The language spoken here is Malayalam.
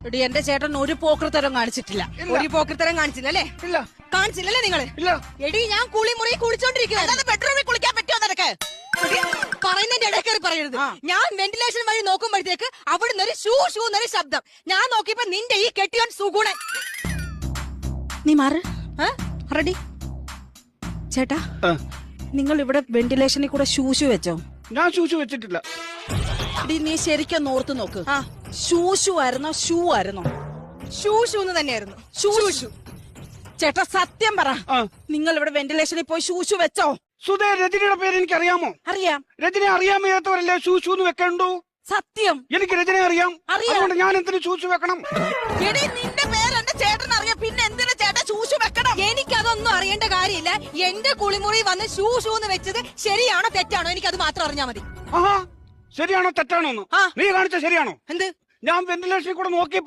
എടി എന്റെ ചേട്ടൻ ഒരു പോക്കൃത്തരം കാണിച്ചിട്ടില്ല. ഒരു പോക്കൃത്തരം കാണിച്ചില്ലല്ലേ? ഇല്ല. കാണിച്ചില്ലല്ലേ നിങ്ങള്? ഇല്ല. എടി ഞാൻ കുളിമുറി കുളിച്ചോണ്ടിരിക്കുക. ബെഡ്റൂമിൽ കുളിക്കാൻ പറ്റുമോ നിനക്ക്? പറയുന്നതിന്റെ ഇടയ്ക്കേറി പറയരുത്. ഞാൻ വെന്റിലേഷൻ വഴി നോക്കുമ്പോഴത്തേക്ക് അവിടുന്ന് ഒരു ഷൂ ഷൂ എന്നൊരു ശബ്ദം. ഞാൻ നോക്കിയപ്പോ നിന്റെ ഈ കെട്ടിയോൻ സുഗുണൻ. നീ മാറ്. റെഡി ചേട്ടാ, നിങ്ങൾ ഇവിടെ വെന്റിലേഷനിൽ കൂടെ ഷൂഷു വെച്ചോ? ഞാൻ ഷൂഷു വെച്ചിട്ടില്ല. നീ ശരിക്കും ഓർത്ത് നോക്ക്. ഷൂഷു ആയിരുന്നോ ഷൂ ആയിരുന്നോ? ഷൂ ഷൂ എന്ന് തന്നെയായിരുന്നു. ഷൂ. ചേട്ടാ സത്യം പറ, നിങ്ങൾ ഇവിടെ വെന്റിലേഷനിൽ പോയി ഷൂഷു വെച്ചോ? സുധേ, രജനിയുടെ പേര് എനിക്ക് അറിയാമോ? അറിയാം. രജനെ അറിയാൻ വയ്യാത്തവരല്ലേ ഷൂഷു എന്ന് വെക്കണ്ടു? സത്യം. എനിക്ക് രജനെ അറിയാം. അതുകൊണ്ട് ഞാൻ എന്തിനു ഷൂഷു വെക്കണം? എടി നിന്റെ പേര് എന്റെ ചേട്ടൻ അറിയാം, പിന്നെ എന്തിനാ ചേട്ടൻ ഷൂഷു വെക്കണം? എനിക്കതൊന്നും അറിയേണ്ട കാര്യമില്ല. എന്റെ കുളിമുറി വന്ന് ഷൂ ഷൂ എന്ന് വെച്ചത് ശരിയാണോ തെറ്റാണോ എനിക്കത് മാത്രം അറിഞ്ഞാൽ മതി. ശരിയാണോ തെറ്റാണോ? നീ കാണിച്ച ശരിയാണോ? എന്ത്? ഞാൻ വെന്റിലേഷനിൽ കൂടെ നോക്കി